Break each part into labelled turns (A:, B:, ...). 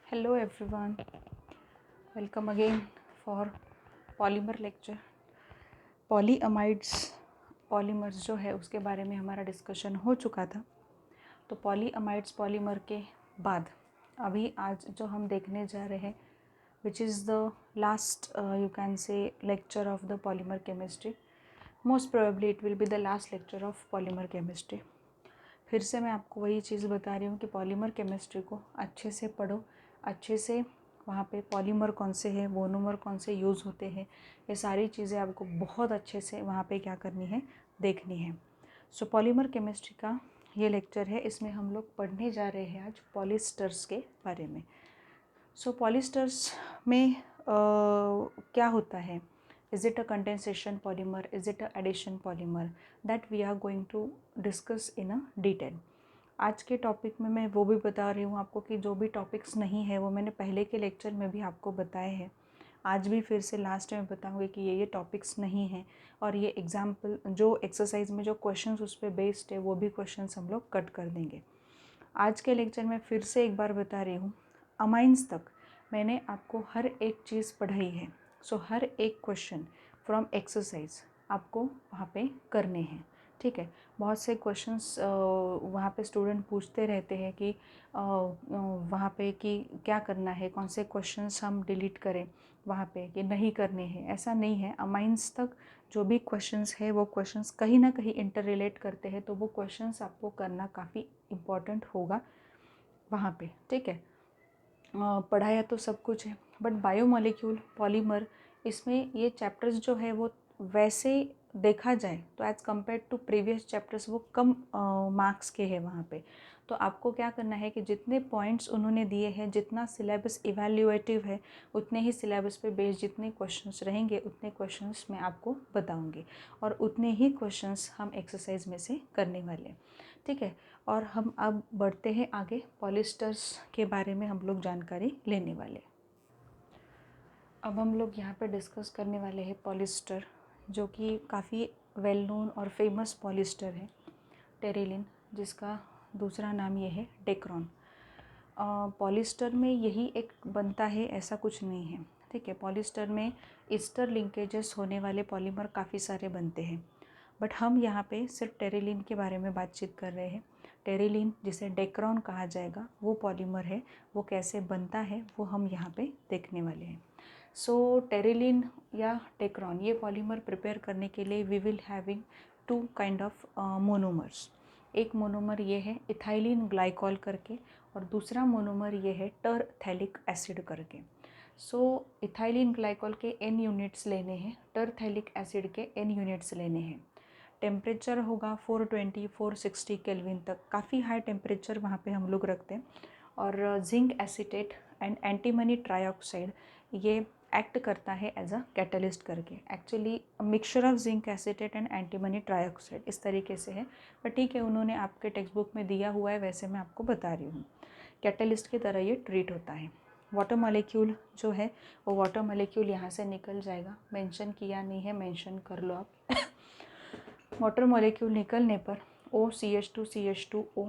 A: Hello everyone, welcome again for polymer lecture. Polyamides polymers जो है उसके बारे में हमारा डिस्कशन हो चुका था। तो पॉलीअमाइड्स पॉलीमर के बाद अभी आज जो हम देखने जा रहे हैं which is the last you can से lecture of the polymer chemistry. Most probably it will be the last lecture of polymer chemistry. फिर से मैं आपको वही चीज़ बता रही हूँ कि पॉलीमर केमिस्ट्री को अच्छे से पढ़ो, अच्छे से वहाँ पे पॉलीमर कौन से हैं, मोनोमर कौन से यूज़ होते हैं, ये सारी चीज़ें आपको बहुत अच्छे से वहाँ पे क्या करनी है, देखनी है। सो पॉलीमर केमिस्ट्री का ये लेक्चर है, इसमें हम लोग पढ़ने जा रहे हैं आज पॉलिस्टर्स के बारे में। सो पॉलिस्टर्स में क्या होता है, is it a condensation polymer, is it a addition polymer, that we are going to discuss in a detail। आज के टॉपिक में मैं वो भी बता रही हूँ आपको कि जो भी टॉपिक्स नहीं है वो मैंने पहले के लेक्चर में भी आपको बताए हैं। आज भी फिर से लास्ट में बताऊँगी कि ये टॉपिक्स नहीं हैं और ये एग्जाम्पल जो एक्सरसाइज में जो क्वेश्चंस उस पर बेस्ड है वो भी क्वेश्चंस हम लोग कट कर देंगे। आज के लेक्चर में फिर से एक बार बता रही हूँ, अमाइंस तक मैंने आपको हर एक चीज़ पढ़ाई है। सो हर एक क्वेश्चन फ्रॉम एक्सरसाइज आपको वहाँ पे करने हैं, ठीक है। बहुत से क्वेश्चंस वहाँ पे स्टूडेंट पूछते रहते हैं कि वहाँ पे कि क्या करना है, कौन से क्वेश्चंस हम डिलीट करें वहाँ पे कि नहीं करने हैं। ऐसा नहीं है, अमाइंस तक जो भी क्वेश्चंस है वो क्वेश्चंस कहीं ना कहीं इंटर रिलेट करते हैं, तो वो क्वेश्चंस आपको करना काफ़ी इम्पॉर्टेंट होगा वहाँ पे, ठीक है। पढ़ाया तो सब कुछ है बट बायोमोलिक्यूल पॉलीमर इसमें ये चैप्टर्स जो है वो वैसे देखा जाए तो as compared to previous chapters वो कम मार्क्स के हैं वहाँ पे। तो आपको क्या करना है कि जितने पॉइंट्स उन्होंने दिए हैं, जितना सिलेबस इवैल्यूएटिव है, उतने ही सिलेबस पे बेस्ड जितने क्वेश्चंस रहेंगे उतने क्वेश्चंस मैं आपको बताऊंगी और उतने ही क्वेश्चंस हम एक्सरसाइज में से करने वाले हैं, ठीक है। और हम अब बढ़ते हैं आगे, पॉलिस्टर्स के बारे में हम लोग जानकारी लेने वाले। अब हम लोग यहाँ पे डिस्कस करने वाले हैं पॉलिस्टर, जो कि काफ़ी वेल नोन और फेमस पॉलिस्टर है, टेरिलिन, जिसका दूसरा नाम ये है डेक्रॉन। पॉलिस्टर में यही एक बनता है, ऐसा कुछ नहीं है, ठीक है। पॉलिस्टर में ईस्टर लिंकेजेस होने वाले पॉलीमर काफ़ी सारे बनते हैं बट हम यहाँ पे सिर्फ टेरिलिन के बारे में बातचीत कर रहे हैं। टेरिलिन जिसे डेक्रॉन कहा जाएगा वो पॉलीमर है, वो कैसे बनता है वो हम यहाँ पे देखने वाले हैं। सो टेरिलिन या डेक्रॉन ये पॉलीमर प्रिपेयर करने के लिए we will having two kind of monomers. एक मोनोमर ये है इथाइलिन ग्लाइकॉल करके और दूसरा मोनोमर ये है टरथैलिक एसिड करके। सो इथाइलिन ग्लाइकॉल के n यूनिट्स लेने हैं, टरथैलिक एसिड के n यूनिट्स लेने हैं। टेम्परेचर होगा 420 460 केल्विन तक, काफ़ी हाई टेम्परेचर वहाँ पे हम लोग रखते हैं। और zinc acetate and antimony trioxide ये एक्ट करता है एज अ कैटलिस्ट करके। Actually mixture of zinc acetate and antimony trioxide इस तरीके से है, पर ठीक है उन्होंने आपके टेक्स्ट बुक में दिया हुआ है, वैसे मैं आपको बता रही हूँ। कैटलिस्ट की तरह ये ट्रीट होता है। वाटर मॉलिक्यूल जो है वो वाटर मॉलिक्यूल यहाँ से निकल जाएगा, मेंशन किया नहीं है, मेंशन कर लो आप। वाटर मॉलिक्यूल निकलने पर OCH2CH2O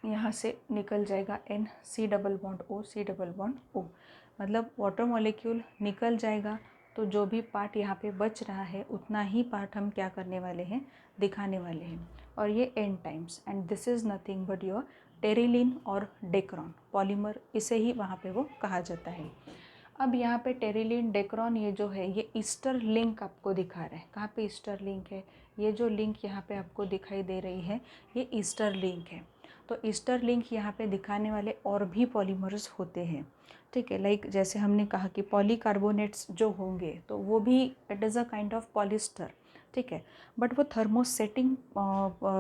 A: यहाँ से निकल जाएगा N C double bond O C double bond O, मतलब वाटर मॉलिक्यूल निकल जाएगा तो जो भी पार्ट यहाँ पे बच रहा है उतना ही पार्ट हम क्या करने वाले हैं, दिखाने वाले हैं। और ये N times, and this is nothing but your Terylene और डेक्रॉन पॉलीमर, इसे ही वहाँ पे वो कहा जाता है। अब यहाँ पे टेरिलिन डेक्रॉन ये जो है ये ईस्टर लिंक आपको दिखा रहा है। कहाँ पे ईस्टर लिंक है, ये जो लिंक यहाँ पे आपको दिखाई दे रही है ये ईस्टर लिंक है। तो ईस्टर लिंक यहाँ पे दिखाने वाले और भी पॉलीमर्स होते हैं, ठीक है। लाइक जैसे हमने कहा कि पॉलीकार्बोनेट्स जो होंगे तो वो भी it is a kind of polyester, ठीक है, बट वो थर्मोसेटिंग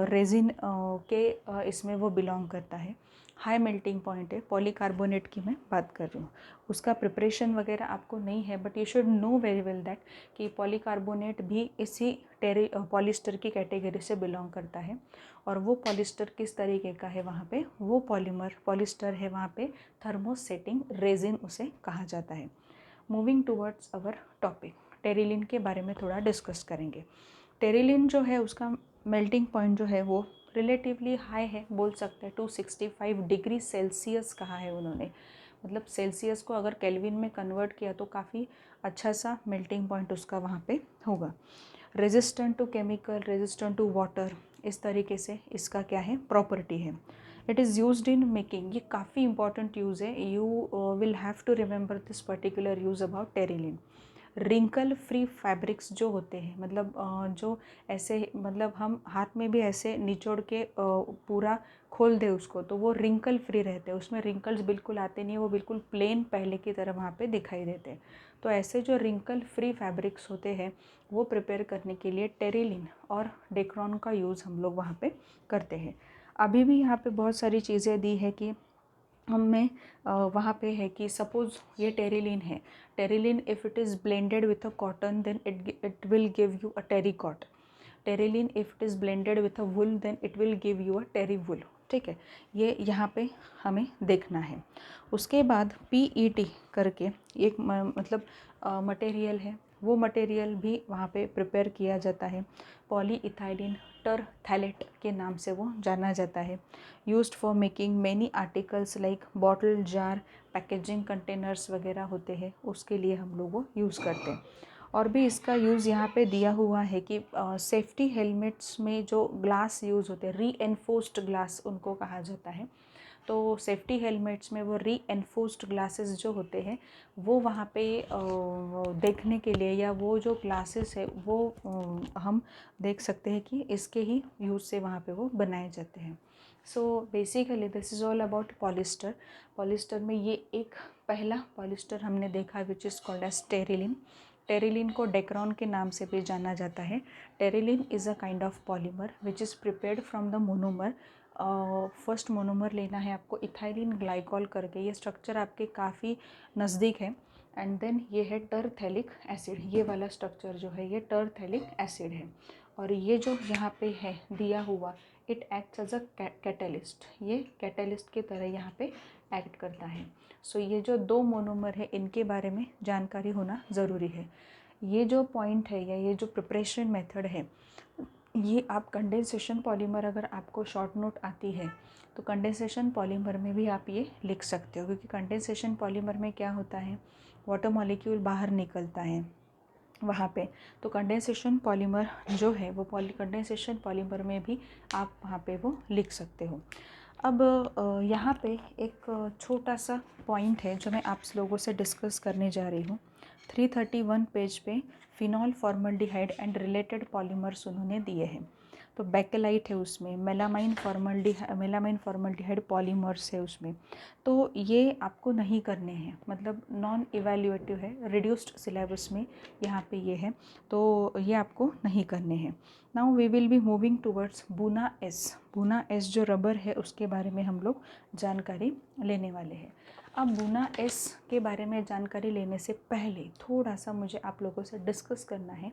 A: रेजिन के इसमें वो बिलोंग करता है। हाई मेल्टिंग पॉइंट है, पॉलीकार्बोनेट की मैं बात कर रही हूँ। उसका प्रिपरेशन वगैरह आपको नहीं है but you should know very well that कि पॉलीकार्बोनेट भी इसी पॉलिस्टर की कैटेगरी से बिलोंग करता है। और वो पॉलिस्टर किस तरीके का है, वहाँ पे वो पॉलीमर पॉलिस्टर है, वहाँ पे थर्मोसेटिंग रेजिन उसे कहा जाता है। Moving towards our topic, Terylene के बारे में थोड़ा डिस्कस करेंगे। टेरिलिन जो है उसका मेल्टिंग पॉइंट जो है वो रिलेटिवली हाई है, बोल सकते हैं 265 डिग्री सेल्सियस कहा है उन्होंने। मतलब सेल्सियस को अगर केल्विन में कन्वर्ट किया तो काफ़ी अच्छा सा मेल्टिंग पॉइंट उसका वहाँ पे होगा। Resistant to chemical, resistant to water, इस तरीके से इसका क्या है प्रॉपर्टी है। It is used in making, ये काफ़ी इंपॉर्टेंट यूज़ है, you will have to remember this particular use about terylene. Wrinkle free fabrics जो होते हैं, मतलब जो ऐसे, मतलब हम हाथ में भी ऐसे निचोड़ के पूरा खोल दे उसको तो वो रिंकल फ्री रहते हैं, उसमें रिंकल्स बिल्कुल आते नहीं है, वो बिल्कुल प्लेन पहले की तरह वहाँ पे दिखाई देते हैं। तो ऐसे जो रिंकल फ्री फैब्रिक्स होते हैं वो प्रिपेयर करने के लिए टेरिलिन और डेक्रॉन का यूज़ हम लोग वहाँ पे करते हैं। अभी भी यहाँ पे बहुत सारी चीज़ें दी है कि हमें वहाँ पे है कि सपोज़ ये टेरिलिन है, terylene if it is blended with a cotton then it will give you a terycot. Terylene if it is blended with a wool then it will give you a terry wool. ठीक है, ये यहाँ पे हमें देखना है। उसके बाद PET करके एक मतलब मटेरियल है, वो मटेरियल भी वहाँ पे प्रिपेयर किया जाता है। पॉलीइथाइलिन टरथैलेट के नाम से वो जाना जाता है। Used for making many articles like bottle, jar, packaging containers वगैरह होते हैं, उसके लिए हम लोग वो यूज़ करते हैं। और भी इसका यूज़ यहाँ पे दिया हुआ है कि सेफ्टी हेलमेट्स में जो ग्लास यूज़ होते हैं, रीएनफोर्स्ड ग्लास उनको कहा जाता है। तो सेफ्टी हेलमेट्स में वो रीएनफोर्स्ड ग्लासेस जो होते हैं वो वहाँ पे देखने के लिए, या वो जो ग्लासेस है वो हम देख सकते हैं कि इसके ही यूज़ से वहाँ पे वो बनाए जाते हैं। So basically this is all about polyester. Polyester में ये एक पहला पॉलिस्टर हमने देखा which is called as terylene. Terylene को डेक्रॉन के नाम से भी जाना जाता है। Terylene is a kind of polymer which is prepared from the monomer. First monomer लेना है आपको इथाइलिन ग्लाइकॉल करके, ये स्ट्रक्चर आपके काफ़ी नज़दीक है। एंड देन ये है टरथैलिक एसिड, ये वाला स्ट्रक्चर जो है ये टरथैलिक एसिड है। और ये जो यहाँ पे है दिया हुआ, it acts as a catalyst, ये कैटलिस्ट की तरह यहाँ पे एक्ट करता है। सो ये जो दो मोनोमर है इनके बारे में जानकारी होना ज़रूरी है। ये जो पॉइंट है या ये जो प्रिपरेशन मेथड है, ये आप कंडेंसेशन पॉलीमर, अगर आपको शॉर्ट नोट आती है तो कंडेंसेशन पॉलीमर में भी आप ये लिख सकते हो, क्योंकि कंडेंसेशन पॉलीमर में क्या होता है, वाटर मॉलिक्यूल बाहर निकलता है वहाँ पे। तो कंडेंसेशन पॉलीमर जो है वो कंडेंसेशन पॉलीमर में भी आप वहाँ पे वो लिख सकते हो। अब यहाँ पे एक छोटा सा पॉइंट है जो मैं आप लोगों से डिस्कस करने जा रही हूँ। 331 पेज पे phenol formaldehyde and related polymers उन्होंने दिए हैं। तो बैकेलाइट है उसमें, मेलामाइन फॉर्मल्डिहाइड पॉलीमर्स है उसमें। तो ये आपको नहीं करने हैं, मतलब नॉन इवैल्यूएटिव है, रिड्यूस्ड सिलेबस में यहाँ पे ये है, तो ये आपको नहीं करने हैं। Now we will be moving towards buna S. Buna S जो रबर है उसके बारे में हम लोग जानकारी लेने वाले हैं। अब बूना एस के बारे में जानकारी लेने से पहले थोड़ा सा मुझे आप लोगों से डिस्कस करना है,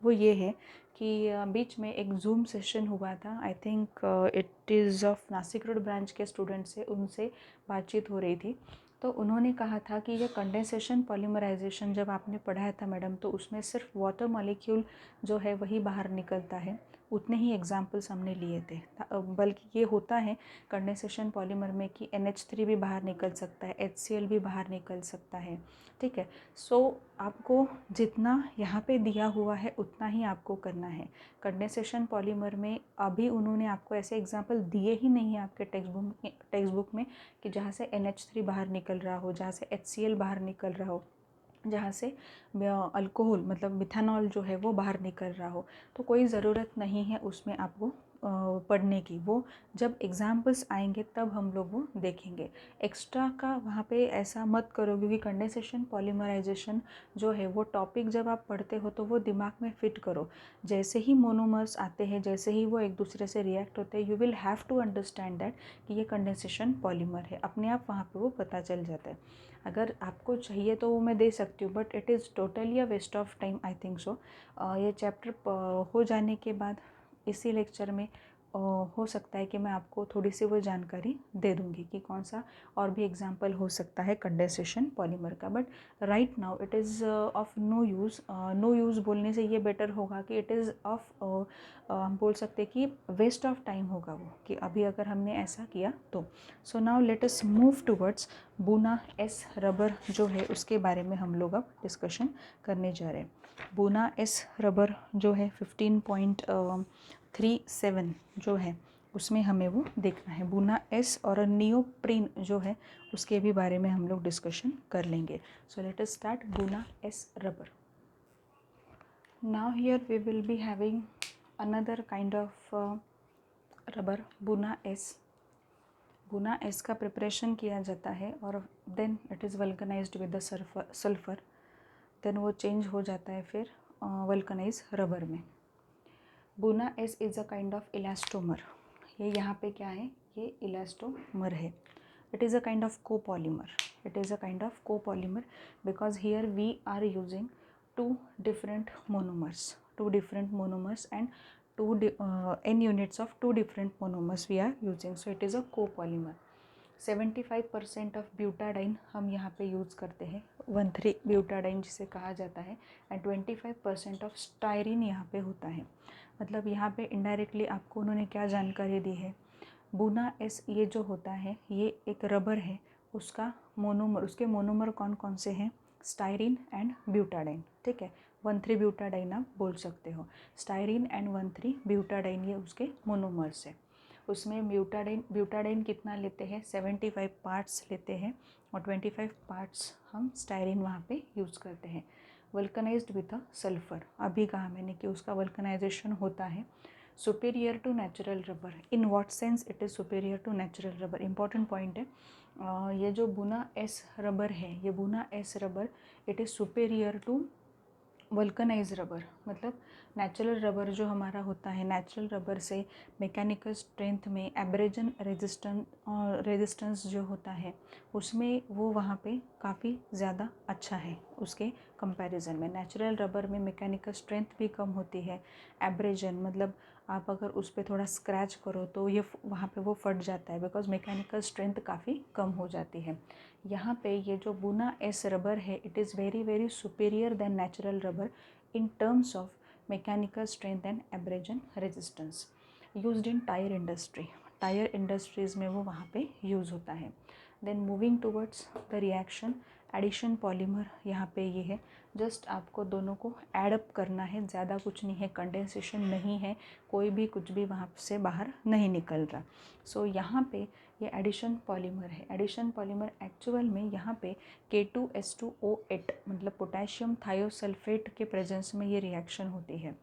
A: वो ये है कि बीच में एक जूम सेशन हुआ था, I think it is of Nashik road branch के स्टूडेंट से, उनसे बातचीत हो रही थी। तो उन्होंने कहा था कि ये कंडेंसेशन पॉलीमराइजेशन जब आपने पढ़ाया था मैडम, तो उसमें सिर्फ वाटर मॉलिक्यूल जो है वही बाहर निकलता है, उतने ही एग्जाम्पल्स हमने लिए थे। बल्कि ये होता है कंडेंसेशन पॉलीमर में कि NH3 भी बाहर निकल सकता है, HCl भी बाहर निकल सकता है। ठीक है, सो आपको जितना यहाँ पे दिया हुआ है उतना ही आपको करना है। कंडेंसेशन पॉलीमर में अभी उन्होंने आपको ऐसे एग्जाम्पल दिए ही नहीं है आपके टेक्स्ट बुक में कि जहाँ से NH3 बाहर निकल रहा हो, जहाँ से HCl बाहर निकल रहा हो, जहाँ से अल्कोहल मतलब मिथानॉल जो है वो बाहर निकल रहा हो। तो कोई ज़रूरत नहीं है उसमें आपको पढ़ने की, वो जब एग्जाम्पल्स आएंगे तब हम लोग वो देखेंगे। एक्स्ट्रा का वहाँ पे ऐसा मत करो, क्योंकि कंडेंसेशन पॉलीमराइजेशन जो है वो टॉपिक जब आप पढ़ते हो तो वो दिमाग में फिट करो। जैसे ही मोनोमर्स आते हैं, जैसे ही वो एक दूसरे से रिएक्ट होते हैं, you will have to understand that कि ये कंडेंसेशन पॉलीमर है, अपने आप वहाँ पे वो पता चल जाता है। अगर आपको चाहिए तो वो मैं दे सकती हूँ, but it is totally a waste of time, I think so. ये चैप्टर हो जाने के बाद इसी लेक्चर में हो सकता है कि मैं आपको थोड़ी सी वो जानकारी दे दूँगी कि कौन सा और भी एग्जाम्पल हो सकता है कंडेंसेशन पॉलीमर का, but right now it is of no use. No use बोलने से ये बेटर होगा कि इट इज़ ऑफ, हम बोल सकते हैं कि वेस्ट ऑफ टाइम होगा वो, कि अभी अगर हमने ऐसा किया तो। सो now let us move towards buna S rubber जो है उसके बारे में हम लोग अब डिस्कशन करने जा रहे हैं। बूना एस रबर जो है 15.37 जो है उसमें हमें वो देखना है। बूना एस और नियोप्रीन जो है उसके भी बारे में हम लोग डिस्कशन कर लेंगे। So let us start buna S rubber. Now here we will be having another kind of rubber, buna S. Buna S का प्रिपरेशन किया जाता है और then it is vulcanized with the sulphur, then वो change हो जाता है फिर वल्कनाइज रबर में। Buna S is a kind of elastomer. ये यहाँ पे क्या है, ये इलास्टोमर है। It is a kind of copolymer. It is a kind of copolymer because here we are using two different monomers and n units of two different monomers we are using, so it is a copolymer. 75% of butadiene हम यहाँ पे use करते हैं, 1,3 butadiene जिसे कहा जाता है, and 25% of styrene यहाँ पे होता है। मतलब यहाँ पे इनडायरेक्टली आपको उन्होंने क्या जानकारी दी है, बूना एस ये जो होता है ये एक रबर है, उसका मोनोमर, उसके मोनोमर कौन कौन से हैं, स्टायरीन एंड ब्यूटाडाइन। ठीक है, 1,3 ब्यूटाडाइन आप बोल सकते हो। स्टायरीन एंड 1,3 ब्यूटाडाइन ये उसके मोनोमर्स है। उसमें ब्यूटाडाइन कितना लेते हैं, 75 पार्ट्स लेते हैं और 25 पार्ट्स हम स्टायरीन वहाँ पे यूज़ करते हैं। वल्कनाइज्ड विद अ सल्फ़र, अभी कहा मैंने कि उसका वल्कनाइजेशन होता है। Superior to natural rubber, in what sense it is superior to natural rubber, important point है। ये जो बूना एस रबर है, ये buna S rubber it is superior to vulcanize rubber. मतलब नेचुरल रबर जो हमारा होता है, नेचुरल रबर से मैकेनिकल स्ट्रेंथ में एब्रेजन रेजिस्टेंस जो होता है उसमें वो वहाँ पे काफ़ी ज़्यादा अच्छा है उसके कंपैरिजन में। नेचुरल रबर में मैकेनिकल स्ट्रेंथ भी कम होती है, एब्रेजन मतलब आप अगर उस पर थोड़ा स्क्रैच करो तो ये वहाँ पे वो फट जाता है बिकॉज मैकेनिकल स्ट्रेंथ काफ़ी कम हो जाती है। यहाँ पे ये जो बूना एस रबर है it is very very superior than natural rubber in terms of mechanical strength and abrasion resistance, used in tyre industry. Tyre industries में वो वहाँ पे यूज़ होता है। Then moving towards the reaction addition polymer, यहाँ पे ये है, जस्ट आपको दोनों को ऐड अप करना है, ज़्यादा कुछ नहीं है, कंडेंसेशन नहीं है, कोई भी कुछ भी वहाँ से बाहर नहीं निकल रहा। सो यहाँ पे ये एडिशन पॉलीमर है। एडिशन पॉलीमर एक्चुअल में यहाँ पे K2S2O8 मतलब पोटेशियम थायोसल्फेट के प्रेजेंस में ये रिएक्शन होती है।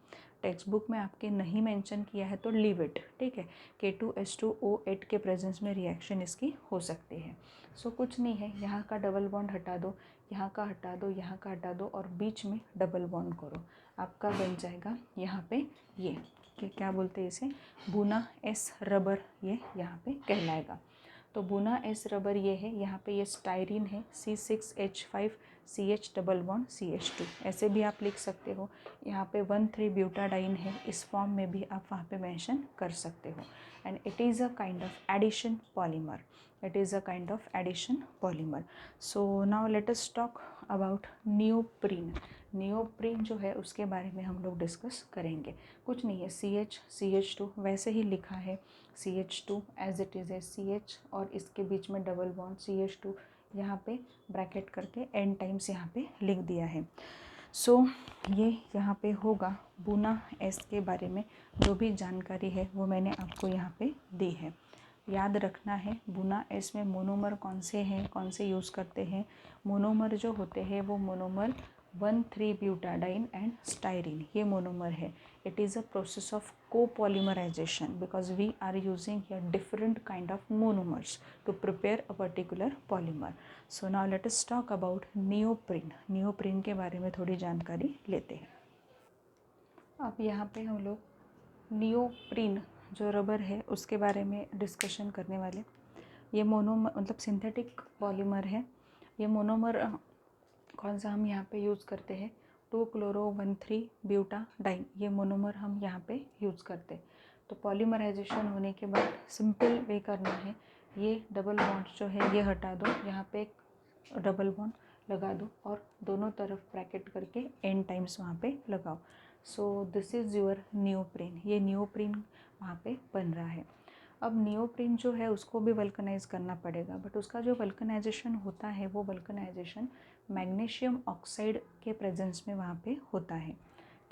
A: टेक्स्ट बुक में आपके नहीं मेंशन किया है तो लीव इट, ठीक है। K2S2O8 के प्रेजेंस में रिएक्शन इसकी हो सकती है। सो कुछ नहीं है, यहाँ का डबल बॉन्ड हटा दो, यहाँ का हटा दो, यहाँ का हटा दो और बीच में डबल बॉन्ड करो, आपका बन जाएगा यहाँ पे ये क्या बोलते हैं इसे, बूना एस रबर, ये यहाँ पे कहलाएगा। तो बूना एस रबर ये है, यहाँ पे ये स्टायरीन है C6H5CH डबल बॉन्ड CH2, ऐसे भी आप लिख सकते हो। यहाँ पे 1,3 ब्यूटाडाइन है, इस फॉर्म में भी आप वहाँ पे मेंशन कर सकते हो। And it is a kind of addition polymer, it is a kind of addition polymer. So now let us talk about neoprene. Neoprene जो है उसके बारे में हम लोग डिस्कस करेंगे। कुछ नहीं है, CH2 वैसे ही लिखा है, CH2 एज इट इज़ है CH और इसके बीच में डबल बॉन्ड CH2 यहाँ पे ब्रैकेट करके एन टाइम्स यहाँ पे लिख दिया है। सो ये यहाँ पे होगा बूना एस के बारे में जो भी जानकारी है वो मैंने आपको यहाँ पे दी है। याद रखना है बूना एस में मोनोमर कौन से हैं, कौन से यूज़ करते हैं। मोनोमर जो होते हैं वो मोनोमर 1,3 ब्यूटाडाइन एंड स्टायरीन, ये मोनोमर है। It is a process of co-polymerization because we are using here different kind of monomers to prepare a particular polymer. So now let us talk about neoprene. neoprene के बारे में थोड़ी जानकारी लेते हैं। अब यहाँ पे हम लोग नियोप्रीन जो रबर है उसके बारे में डिस्कशन करने वाले। ये मोनोमर मतलब सिंथेटिक पॉलीमर है। ये मोनोमर कौन सा हम यहाँ पे यूज़ करते हैं, 2-chloro-1,3 ब्यूटाडाइन, ये मोनोमर हम यहाँ पे यूज़ करते हैं। तो पॉलीमराइजेशन होने के बाद सिंपल वे करना है, ये डबल बॉन्ड जो है ये हटा दो, यहाँ पे एक डबल बॉन्ड लगा दो और दोनों तरफ ब्रैकेट करके n टाइम्स वहाँ पे लगाओ। सो दिस इज़ योर नियोप्रीन, ये नियोप्रीन वहाँ पे बन रहा है। अब नियोप्रीन जो है उसको भी वल्कनाइज करना पड़ेगा, बट उसका जो वल्कनाइजेशन होता है वो वल्कनाइजेशन मैग्नीशियम ऑक्साइड के प्रेजेंस में वहाँ पे होता है।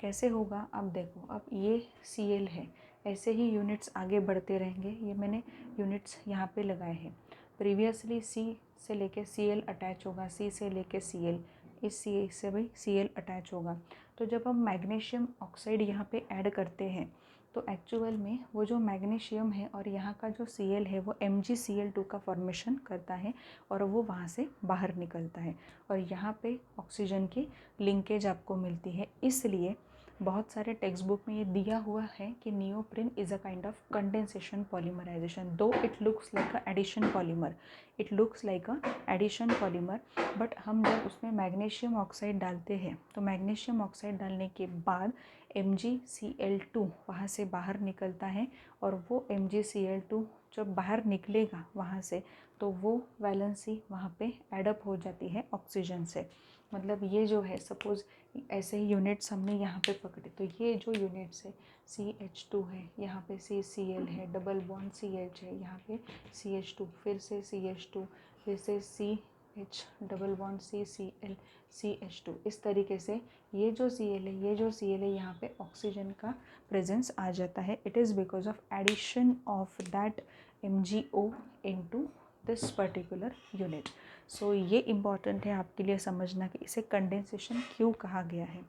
A: कैसे होगा अब देखो, अब ये Cl है, ऐसे ही यूनिट्स आगे बढ़ते रहेंगे। ये मैंने यूनिट्स यहाँ पे लगाए हैं। प्रीवियसली C से लेके Cl अटैच होगा, C से लेके Cl, इस C से भी Cl अटैच होगा। तो जब हम मैग्नीशियम ऑक्साइड यहाँ पे ऐड करते हैं तो एक्चुअल में वो जो मैग्नीशियम है और यहाँ का जो Cl है वो MgCl2 का फॉर्मेशन करता है और वो वहाँ से बाहर निकलता है और यहाँ पे ऑक्सीजन की लिंकेज आपको मिलती है। इसलिए बहुत सारे टेक्स्ट बुक में ये दिया हुआ है कि neoprene is a kind of condensation polymerization, though it looks like a addition polymer, it looks like a addition polymer, but हम जब उसमें मैग्नीशियम ऑक्साइड डालते हैं तो मैग्नीशियम ऑक्साइड डालने के बाद MgCl2 वहाँ से बाहर निकलता है और वो MgCl2 जब बाहर निकलेगा वहाँ से तो वो वैलेंसी वहाँ पे एडअप हो जाती है ऑक्सीजन से। मतलब ये जो है सपोज़ ऐसे ही यूनिट्स हमने यहाँ पे पकड़े, तो ये जो यूनिट्स है CH2 है, यहाँ पे CCl है, डबल बॉन्ड CH है, यहाँ पे CH2, फिर से CH2, फिर से CH double bond CCl CH2, इस तरीके से ये जो Cl है, ये जो Cl है, यहाँ पे ऑक्सीजन का प्रेजेंस आ जाता है। It is because of addition of that MgO into this particular unit. So ये इम्पॉर्टेंट है आपके लिए समझना कि इसे कंडेंसेशन क्यों कहा गया है।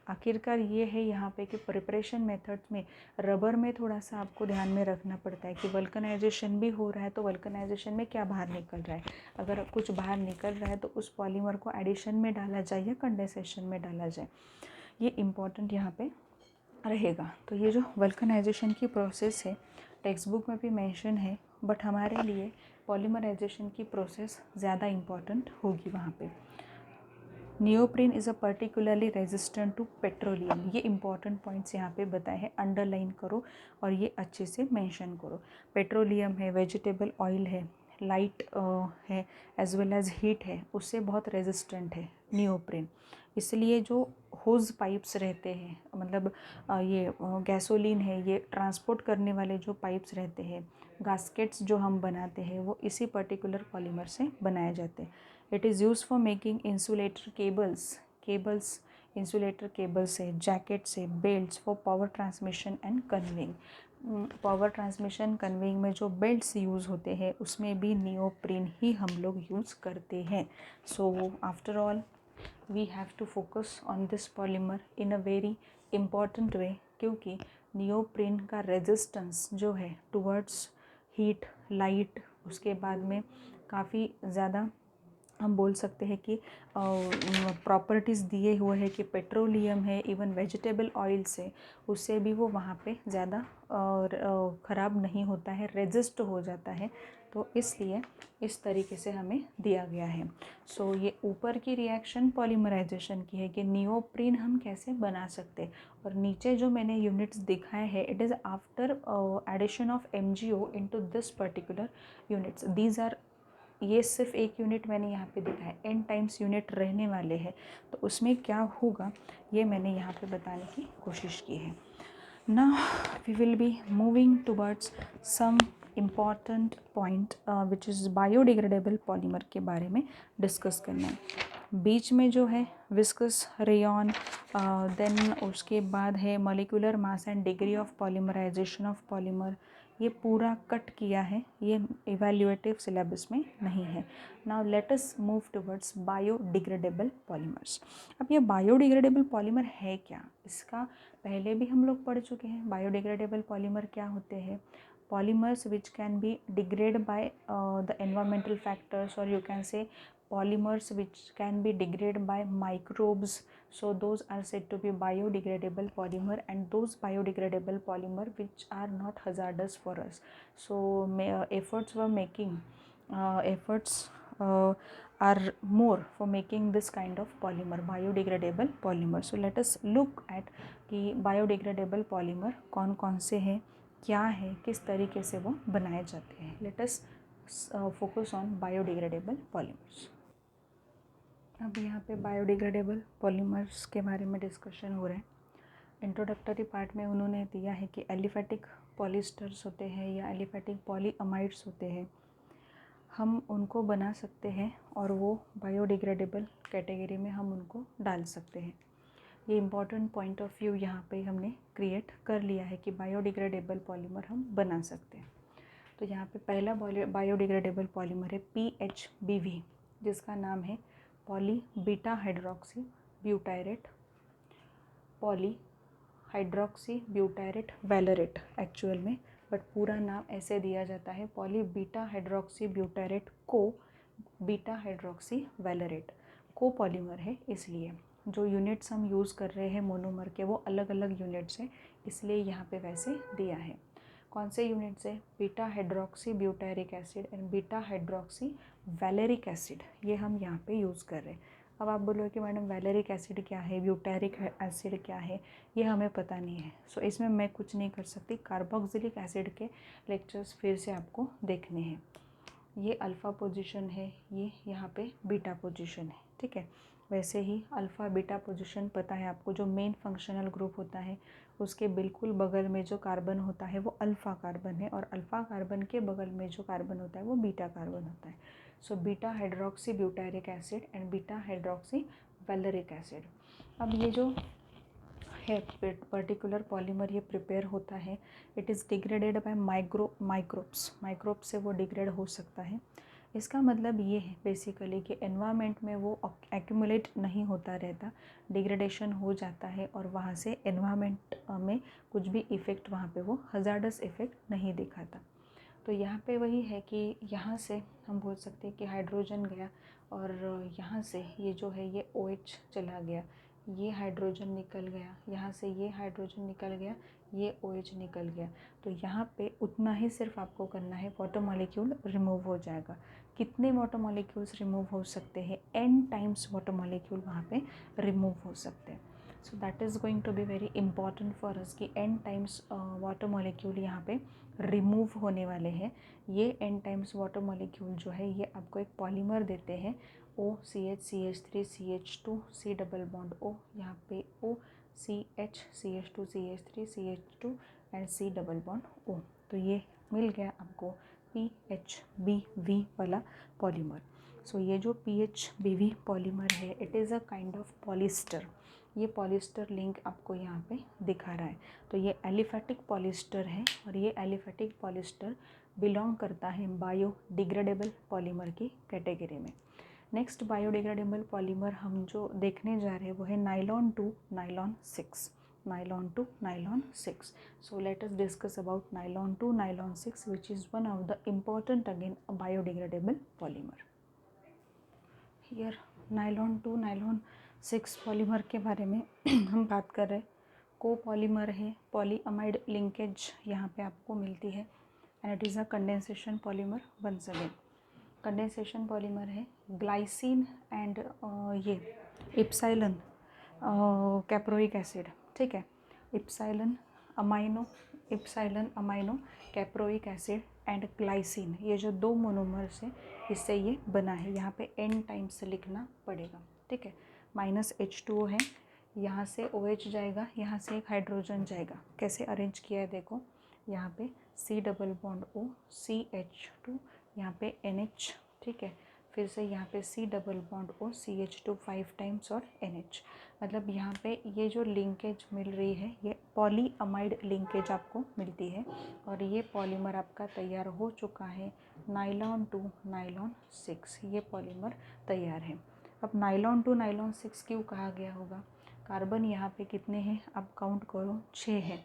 A: आखिरकार ये है यहाँ पे कि प्रिपरेशन मेथड में रबर में थोड़ा सा आपको ध्यान में रखना पड़ता है कि वल्कनाइजेशन भी हो रहा है तो वल्कनाइजेशन में क्या बाहर निकल रहा है। अगर कुछ बाहर निकल रहा है तो उस पॉलीमर को एडिशन में डाला जाए या कंडेंसेशन में डाला जाए, ये इम्पॉर्टेंट यहाँ पे रहेगा। तो ये जो वल्कनाइजेशन की प्रोसेस है टेक्स्ट बुक में भी मेंशन है, बट हमारे लिए पॉलीमराइजेशन की प्रोसेस ज़्यादा इम्पॉर्टेंट होगी वहाँ पे। Neoprene is a particularly resistant to petroleum, ये इंपॉर्टेंट पॉइंट्स यहाँ पे बताए हैं, अंडरलाइन करो और ये अच्छे से मेंशन करो। पेट्रोलियम है, वेजिटेबल ऑयल है, लाइट है, एज वेल एज हीट है, उससे बहुत रेजिस्टेंट है नियोप्रीन। इसलिए जो होज पाइप्स रहते हैं, मतलब ये गैसोलीन है, ये ट्रांसपोर्ट करने वाले जो पाइप्स रहते हैं, गास्केट्स जो हम बनाते हैं वो इसी पर्टिकुलर पॉलीमर से बनाए जाते हैं। It is use for making insulator cables insulator cables है, जैकेट्स है, belts for power transmission and conveying. Power transmission conveying में जो बेल्ट्स यूज़ होते हैं उसमें भी नियोप्रीन ही हम लोग यूज़ करते हैं। So after all we have to focus on this polymer in a very important way, क्योंकि नियोप्रीन का रेजिस्टेंस जो है टुवर्ड्स हीट, लाइट, उसके बाद में काफ़ी ज़्यादा हम बोल सकते हैं कि प्रॉपर्टीज़ दिए हुए हैं कि पेट्रोलियम है, इवन वेजिटेबल ऑयल से, उससे भी वो वहाँ पे ज़्यादा ख़राब नहीं होता है, रेजिस्ट हो जाता है। तो इसलिए इस तरीके से हमें दिया गया है। सो ये ऊपर की रिएक्शन पॉलीमराइजेशन की है कि नियोप्रीन हम कैसे बना सकते हैं, और नीचे जो मैंने यूनिट्स दिखाए हैं it is after addition of MgO into this particular units. These are, ये सिर्फ एक यूनिट मैंने यहाँ पे दिखा है, n टाइम्स यूनिट रहने वाले हैं, तो उसमें क्या होगा ये मैंने यहाँ पे बताने की कोशिश की है। Now we will be moving towards some important point which is biodegradable polymer के बारे में डिस्कस करना है। बीच में जो है विस्कस रेयॉन, देन उसके बाद है molecular mass and degree of polymerization of polymer, ये पूरा कट किया है, ये इवैल्यूएटिव सिलेबस में नहीं है। Now let us move towards biodegradable polymers. अब ये बायोडिग्रेडेबल पॉलीमर है क्या, इसका पहले भी हम लोग पढ़ चुके हैं। बायोडिग्रेडेबल पॉलीमर क्या होते हैं? Polymers which can be degrade by the environmental factors, और you can say polymers which can be degraded by microbes. So those are said to be biodegradable polymer, and those biodegradable polymer which are not hazardous for us. So efforts were making are more for making this kind of polymer, biodegradable polymer. So let us look at कि biodegradable polymer कौन कौन से हैं, क्या है, किस तरीके से वो बनाए जाते हैं। Let us focus on biodegradable polymers. अब यहाँ पे बायोडिग्रेडेबल पॉलीमर्स के बारे में डिस्कशन हो रहा है। इंट्रोडक्टरी पार्ट में उन्होंने दिया है कि एलिफेटिक पॉलिस्टर्स होते हैं या एलिफेटिक पॉलीअमाइड्स होते हैं, हम उनको बना सकते हैं और वो बायोडिग्रेडेबल कैटेगरी में हम उनको डाल सकते हैं। ये इम्पॉर्टेंट पॉइंट ऑफ व्यू यहाँ पे हमने क्रिएट कर लिया है कि बायोडिग्रेडेबल पॉलीमर हम बना सकते हैं। तो यहाँ पे पहला बायोडिग्रेडेबल पॉलीमर है PHBV, जिसका नाम है poly beta hydroxy butyrate, poly hydroxy butyrate valerate actual में, बट पूरा नाम ऐसे दिया जाता है पॉली बीटा हाइड्रोक्सी ब्यूटायरेट को बीटा हाइड्रोक्सी वैलेरेट। को पॉलीमर है, इसलिए जो यूनिट्स हम यूज़ कर रहे हैं मोनोमर के वो अलग अलग यूनिट्स हैं, इसलिए यहाँ पे वैसे दिया है। कौन से यूनिट्स है? Beta hydroxy butyric acid and beta hydroxy valeric acid, ये हम यहाँ पे यूज़ कर रहे हैं। अब आप बोलो कि मैडम वैलेरिक एसिड क्या है, ब्यूटायरिक एसिड क्या है, ये हमें पता नहीं है। सो इसमें मैं कुछ नहीं कर सकती। कार्बोक्सिलिक एसिड के लेक्चर्स फिर से आपको देखने हैं। ये अल्फ़ा पोजीशन है, ये यहाँ पे बीटा पोजीशन है, ठीक है। वैसे ही अल्फ़ा बीटा पोजीशन पता है आपको, जो मेन फंक्शनल ग्रुप होता है उसके बिल्कुल बगल में जो कार्बन होता है वो अल्फ़ा कार्बन है, और अल्फ़ा कार्बन के बगल में जो कार्बन होता है वो बीटा कार्बन होता है। So beta hydroxy butyric acid and beta hydroxy valeric acid. अब ये जो है पर्टिकुलर पॉलीमर ये प्रिपेयर होता है, it is degraded by microbes से वो डिग्रेड हो सकता है। इसका मतलब ये है बेसिकली कि एनवायरनमेंट में वो एक्यूमुलेट नहीं होता रहता, डिग्रेडेशन हो जाता है और वहाँ से एनवायरनमेंट में कुछ भी इफ़ेक्ट वहाँ पे वो हज़ार्डस इफ़ेक्ट नहीं दिखाता। तो यहाँ पे वही है कि यहाँ से हम बोल सकते हैं कि हाइड्रोजन गया और यहाँ से ये जो है ये OH चला गया, ये हाइड्रोजन निकल गया, यहाँ से ये हाइड्रोजन निकल गया, ये OH निकल गया। तो यहाँ पे उतना ही सिर्फ आपको करना है, वाटर मॉलिक्यूल रिमूव हो जाएगा। कितने वाटर मॉलिक्यूल्स रिमूव हो सकते हैं? n टाइम्स वाटर मॉलिक्यूल वहाँ पे रिमूव हो सकते हैं। So that is going to be very important for us कि n टाइम्स वाटर मॉलिक्यूल यहाँ पे रिमूव होने वाले हैं। ये n टाइम्स वाटर मॉलिक्यूल जो है ये आपको एक पॉलीमर देते हैं, OCH CH3 CH2 C double bond O, यहाँ पे OCH CH2 CH3 CH2 and C double bond O। तो ये मिल गया आपको PHBV वाला पॉलीमर। सो ये जो PHBV पॉलीमर है it is a kind of polyester. ये पॉलिस्टर लिंक आपको यहाँ पे दिखा रहा है। तो ये एलिफेटिक पॉलिस्टर है और ये एलिफेटिक पॉलिस्टर बिलोंग करता है बायोडिग्रेडेबल पॉलीमर की कैटेगरी में। नेक्स्ट बायोडिग्रेडेबल पॉलीमर हम जो देखने जा रहे हैं वो है nylon two nylon 6। Nylon two nylon 6। So let us discuss about nylon to nylon 6, which is one of the important again biodegradable polymer. Here nylon to nylon 6 polymer के बारे में हम बात कर रहे हैं। को पॉलीमर है, पॉलीअमाइड लिंकेज यहाँ पे आपको मिलती है and it is a condensation polymer. Once again condensation polymer है। ग्लाइसिन एंड ये इप्साइलन कैप्रोइक एसिड, ठीक है। Epsilon amino caproic acid and glycine, ये जो दो मोनोमर्स हैं इससे ये बना है। यहाँ पे n टाइम्स लिखना पड़ेगा, ठीक है। -H2O है, यहाँ से OH जाएगा, यहाँ से एक हाइड्रोजन जाएगा। कैसे अरेंज किया है देखो, यहाँ पे C double bond O CH2, यहाँ पे NH, ठीक है। फिर से यहाँ पे C double bond O CH2 5 times और NH। मतलब यहाँ पे ये जो लिंकेज मिल रही है ये पॉलीअमाइड लिंकेज आपको मिलती है और ये पॉलीमर आपका तैयार हो चुका है। नाइलॉन टू नाइलॉन 6 ये पॉलीमर तैयार है। अब नाइलॉन टू नाइलॉन 6 क्यों कहा गया होगा? कार्बन यहाँ पे कितने हैं आप काउंट करो, 6 है।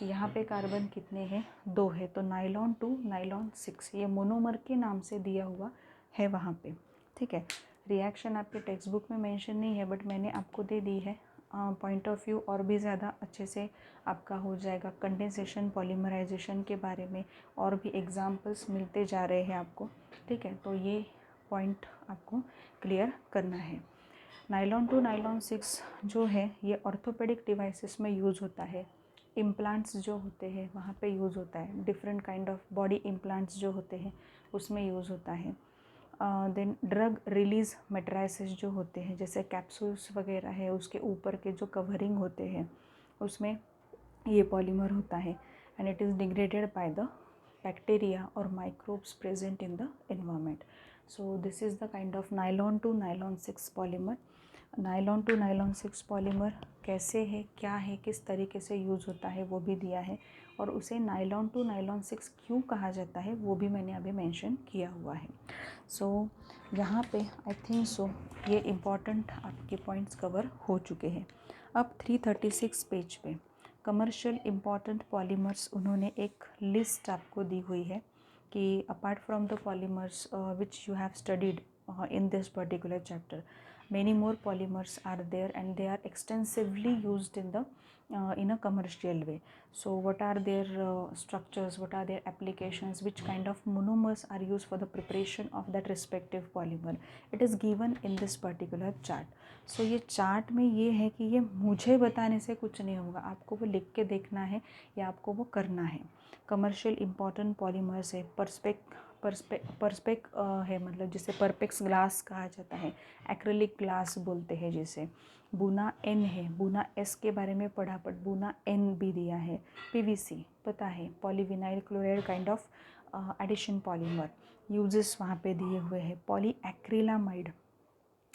A: यहाँ पे कार्बन कितने हैं? 2 है। तो नाइलॉन टू नाइलॉन 6 ये मोनोमर के नाम से दिया हुआ है वहाँ पे, ठीक है। रिएक्शन आपके टेक्स्ट बुक में मेंशन नहीं है बट मैंने आपको दे दी है। पॉइंट ऑफ व्यू और भी ज़्यादा अच्छे से आपका हो जाएगा। कंडेंसेशन पॉलीमराइजेशन के बारे में और भी एग्जांपल्स मिलते जा रहे हैं आपको, ठीक है। तो ये पॉइंट आपको क्लियर करना है। नाइलॉन टू नाइलॉन 6 जो है ये ऑर्थोपेडिक डिवाइसेस में यूज़ होता है। इम्प्लांट्स जो होते हैं वहाँ पे यूज़ होता है, different kind of body implants जो होते हैं उसमें यूज़ होता है। देन ड्रग रिलीज़ मेट्राइसिस जो होते हैं, जैसे कैप्सूल्स वगैरह है, उसके ऊपर के जो कवरिंग होते हैं उसमें ये पॉलीमर होता है। And it is degraded by the bacteria और microbes present in the environment. So this is the kind of nylon two nylon 6 polymer. Nylon two nylon 6 polymer कैसे है, क्या है, किस तरीके से यूज़ होता है वो भी दिया है, और उसे नायलॉन टू नायलॉन 6 क्यों कहा जाता है वो भी मैंने अभी मेंशन किया हुआ है। सो यहाँ पे आई थिंक सो ये इम्पॉर्टेंट आपके पॉइंट्स कवर हो चुके हैं। अब 336 पेज पे कमर्शियल इम्पॉर्टेंट पॉलीमर्स उन्होंने एक लिस्ट आपको दी हुई है कि apart from the polymers which you have studied in this particular chapter, many more polymers are there and they are extensively used in a commercial way. So what are their structures, what are their applications, which kind of monomers are used for the preparation of that respective polymer, it is given in this particular chart. So ये chart में ये है कि ये मुझे बताने से कुछ नहीं होगा, आपको वो लिख के देखना है या आपको वो करना है। कमर्शियल इम्पॉर्टेंट पॉलीमर्स है, परस्पेक है, मतलब जिसे परपेक्स ग्लास कहा जाता है, एक्रेलिक ग्लास बोलते हैं जिसे, बुना एन है, बुना एस के बारे में पढ़ा बट बुना एन भी दिया है, पीवीसी पता है, polyvinyl chloride kind of addition polymer uses वहाँ पे दिए हुए हैं, पॉली एक्रिलामाइड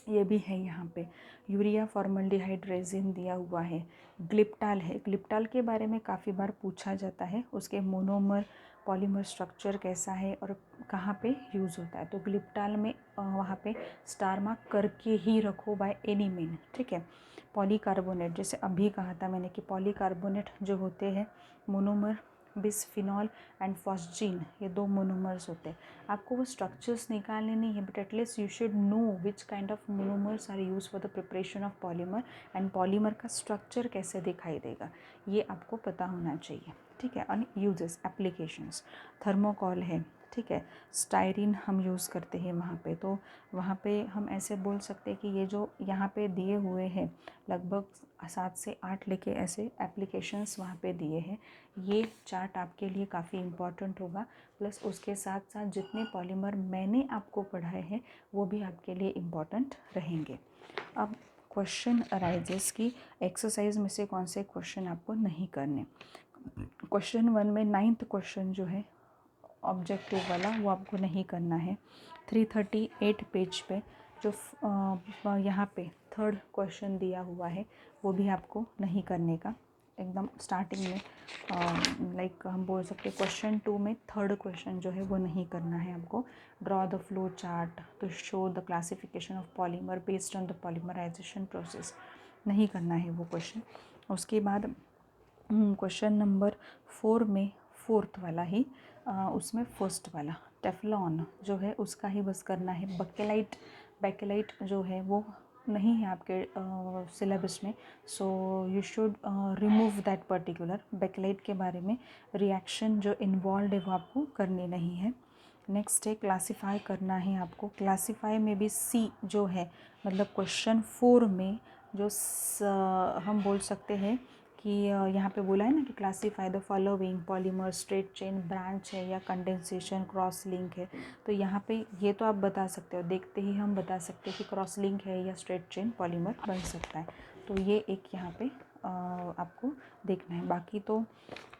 A: ये भी है यहाँ पे, यूरिया फॉर्मल्डिहाइड रेजिन दिया हुआ है, ग्लिप्टाल है, ग्लिप्टाल के बारे में काफ़ी बार पूछा जाता है, उसके मोनोमर पॉलीमर स्ट्रक्चर कैसा है और कहाँ पे यूज़ होता है। तो ग्लिप्टाल में वहाँ पे स्टार मार्क करके ही रखो बाय एनी मीन, ठीक है। पॉलीकार्बोनेट, जैसे अभी कहा था मैंने कि पॉलीकार्बोनेट जो होते हैं मोनोमर, बिसफिनॉल एंड फॉस्जीन, ये 2 मोनोमर्स होते हैं। आपको वो स्ट्रक्चर्स निकालने नहीं है but at least you should know which kind of monomers are use for the preparation of polymer and polymer का स्ट्रक्चर कैसे दिखाई देगा ये आपको पता होना चाहिए, ठीक है। और यूजेस एप्लीकेशंस, थर्मोकॉल है, ठीक है, स्टायरीन हम यूज़ करते हैं वहाँ पे, तो वहाँ पे हम ऐसे बोल सकते हैं कि ये जो यहाँ पे दिए हुए हैं लगभग 7 से 8 लेके ऐसे एप्लीकेशंस वहाँ पे दिए हैं। ये चार्ट आपके लिए काफ़ी इम्पॉर्टेंट होगा, प्लस उसके साथ साथ जितने पॉलीमर मैंने आपको पढ़ाए हैं वो भी आपके लिए इम्पॉर्टेंट रहेंगे। अब क्वेश्चन अराइजेस की एक्सरसाइज में से कौन से क्वेश्चन आपको नहीं करने। क्वेश्चन 1 में 9th क्वेश्चन जो है ऑब्जेक्टिव वाला वो आपको नहीं करना है। 338 पेज पे जो यहाँ पे 3rd क्वेश्चन दिया हुआ है वो भी आपको नहीं करने का। एकदम स्टार्टिंग में लाइक हम बोल सकते हैं क्वेश्चन 2 में 3rd क्वेश्चन जो है वो नहीं करना है आपको। Draw the flow chart to show the classification of polymer based on the polymerization process, नहीं करना है वो क्वेश्चन। उसके बाद क्वेश्चन नंबर 4 में 4th वाला ही उसमें फर्स्ट वाला टेफ्लॉन जो है उसका ही बस करना है। बैकेलाइट जो है वो नहीं है आपके सिलेबस में, so you should remove that particular. Bakelite के बारे में रिएक्शन जो इन्वॉल्व है वो आपको करनी नहीं है। नेक्स्ट है क्लासीफाई करना है आपको। क्लासीफाई में भी सी जो है, मतलब क्वेश्चन 4 में जो हम बोल सकते हैं कि यहाँ पे बोला है ना कि classify the following polymer, straight chain, branch है या कंडेंसेशन, क्रॉस लिंक है। तो यहाँ पे ये तो आप बता सकते हो, देखते ही हम बता सकते हैं कि क्रॉस लिंक है या स्ट्रेट चेन पॉलीमर बन सकता है। तो ये एक यहाँ पे आपको देखना है। बाकी तो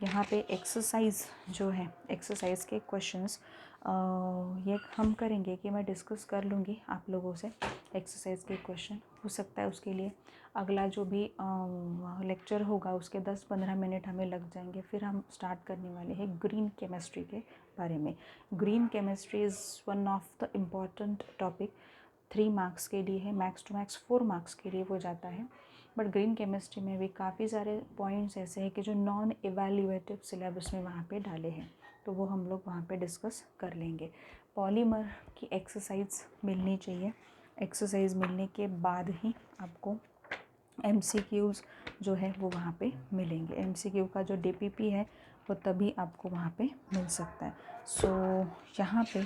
A: यहाँ पे एक्सरसाइज जो है, एक्सरसाइज के क्वेश्चंस ये हम करेंगे कि मैं डिस्कस कर लूँगी आप लोगों से एक्सरसाइज के क्वेश्चन। हो सकता है उसके लिए अगला जो भी लेक्चर होगा उसके 10-15 मिनट हमें लग जाएंगे। फिर हम स्टार्ट करने वाले हैं ग्रीन केमिस्ट्री के बारे में। Green chemistry is one of the important topic, 3 marks के लिए है, मैक्स टू मैक्स 4 मार्क्स के लिए वो जाता है। बट ग्रीन केमिस्ट्री में भी काफ़ी सारे पॉइंट्स ऐसे हैं कि जो नॉन एवेल्यूएटिव सिलेबस में वहाँ पे डाले हैं, तो वो हम लोग वहाँ पे डिस्कस कर लेंगे। पॉलीमर की एक्सरसाइज मिलनी चाहिए, एक्सरसाइज मिलने के बाद ही आपको MCQs जो है वो वहाँ पे मिलेंगे। MCQ का जो DPP है वो तभी आपको वहाँ पे मिल सकता है। सो यहाँ पे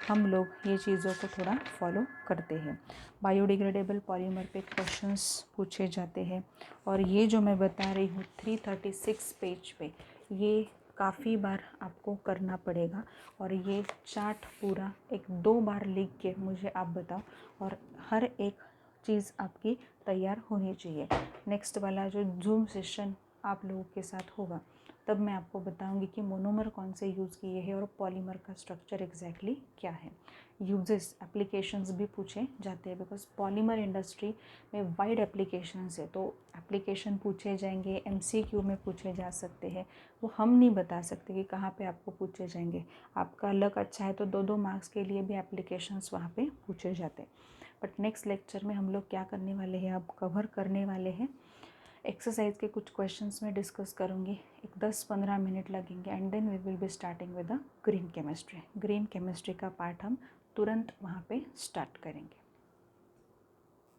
A: हम लोग ये चीज़ों को थोड़ा फॉलो करते हैं। बायोडिग्रेडेबल पॉलीमर पे क्वेश्चंस पूछे जाते हैं और ये जो मैं बता रही हूँ 336 पेज पे ये काफ़ी बार आपको करना पड़ेगा और ये चार्ट पूरा 1-2 बार लिख के मुझे आप बताओ और हर एक चीज़ आपकी तैयार होनी चाहिए। नेक्स्ट वाला जो जूम सेशन आप लोगों के साथ होगा तब मैं आपको बताऊंगी कि मोनोमर कौन से यूज़ किए हैं और पॉलीमर का स्ट्रक्चर एग्जैक्टली क्या है। यूजेस एप्लीकेशंस भी पूछे जाते हैं बिकॉज पॉलीमर इंडस्ट्री में वाइड एप्लीकेशंस है, तो एप्लीकेशन पूछे जाएंगे, एमसीक्यू में पूछे जा सकते हैं। वो हम नहीं बता सकते कि कहाँ पे आपको पूछे जाएंगे। आपका लक अच्छा है तो 2-2 मार्क्स के लिए भी एप्लीकेशंस वहाँ पे पूछे जाते हैं। बट नेक्स्ट लेक्चर में हम लोग क्या करने वाले हैं, आप कवर करने वाले हैं एक्सरसाइज के कुछ क्वेश्चंस में डिस्कस करूँगी। एक 10-15 मिनट लगेंगे and then we will be starting with the green chemistry. Green chemistry का पार्ट हम तुरंत वहाँ पे स्टार्ट करेंगे।